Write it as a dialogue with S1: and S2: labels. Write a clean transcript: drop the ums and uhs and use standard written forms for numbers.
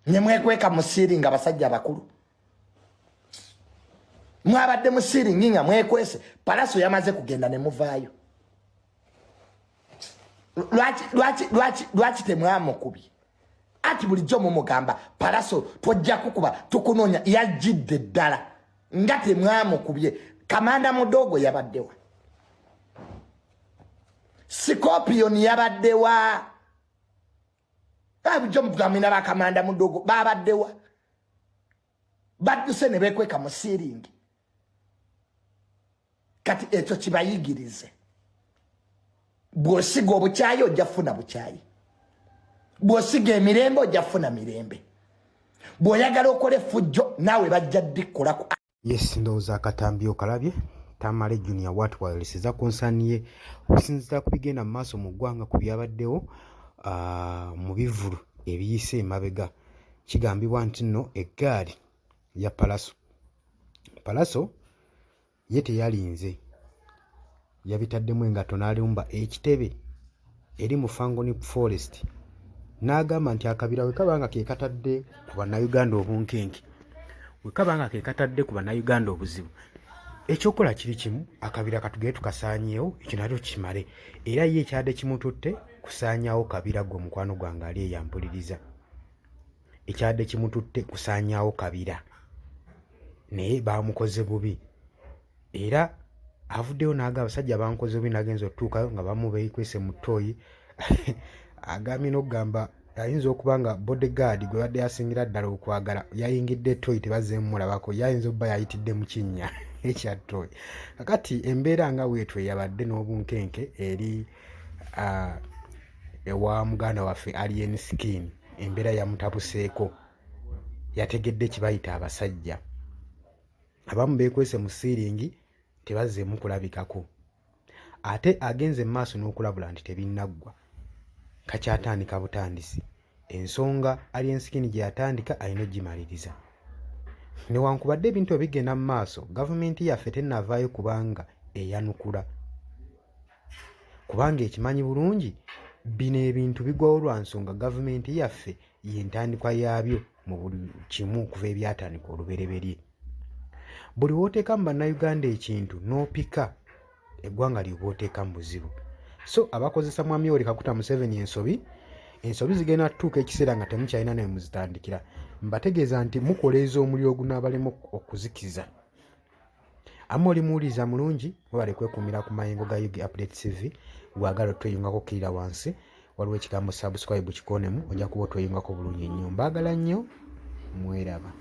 S1: ne mwekweka mu siringa abasajja bakulu mwabadde mu siringi nga mwekwese Palaso yamaze kugenda ne muvaayo lwaki temwamukubye ati bulijjo mumugamba Palaso twajja kukuba tukunoonya yajjidde ddala nga temwamukubye Kamanda Mudogo yabaddewa Scorpion yabaddewa bulijjo mugambina ba Kamanda Mudogo babaddewa badduse ne bekweka mu siringi kati ekyo kibayigirize bw'osiga obukyayi ojja funa bukyayi bw'osiga emirembe ojja funa mirembe bw'oyagala okole fujjo naawe bajja ddikkolako.
S2: Yes, ndowooza akatambi okalabye Tamale Junior Wat wayoleseza konsaniye okusinziira ku bigenda mu maaso mu ggwanga ku byabaddewo mu bivulu ebiyise emabega. Kigambibwa nti nno eggaali ya Palaso ye teyalinze yabitaddemu engatto n'alumba ekitebe eri mu Fangoni Forest n'agamba nti akabira we kabanga ke katadde ku bannayuganda obunkenke we kabanga ke katadde ku bannayuganda obuzibu ekyokola kiri kimu akabira katugere tukasaanyeewo ekyo nakyo kimale era ye ekyadde kimututte kusaanyaawo kabira gwe mukwano gwange ali eyampuliriza ekyadde kimututte kusaanyaawo kabira naye baamukoze bubi era avuddeyo n'agamba abasajja bankoze bubi nagenza otutuukayo nga bamu beekwese mu ttooyi agambye n'okugamba ayinza okuba nga bodyguard gwe badde yasingira ddala okwagala yayingidde ttooyi tebazzeemu mulabako yayinza okuba yayitidde mu kinnya ekya ttooyi kakati embeera nga weetwe yabadde n'obunkenke eri ewa muganda waffe Alien Skin embeera yamutabuseeko yategedde kibayita abasajja abamu beekwese mu siringi tebazzeemu kulabikako ate agenze mu maaso n'okulabula nti tebinnaggwa kakyatandika butandisi ensonga Alien Skin gye yatandika alina ogimaliriza newankubadde ebintu ebigenda mu maaso gavumenti yaffe tennavaayo kubanga eyanukula kubanga ekimanyi bulungi bino ebintu bigwawo lwa nsonga gavumenti yaffe yentandikwa yaabyo mu buli kimu okuva ebyatandika olubereberye buli wooteeka mu bannayuganda ekintu n'opika eggwanga ly'obooteeka mu buzibu so abakozesa mwami Yoweri Kaguta Museveni ensobi zigenda tutuuka ekiseera nga temukyalina naye muzitandikira mbategeeza nti mukoleeza omuliro ogunaabalemu okuzikiza amma oli muwuliriza mulungi webale kwekuumira ku mayengo ga Yugi Update TV gwagala otweyungako kirira wansi waliwo ekigambo subscribe kikonemu ojja kuba otweyungako bulungi nnyo mbaagala nnyo mweraba.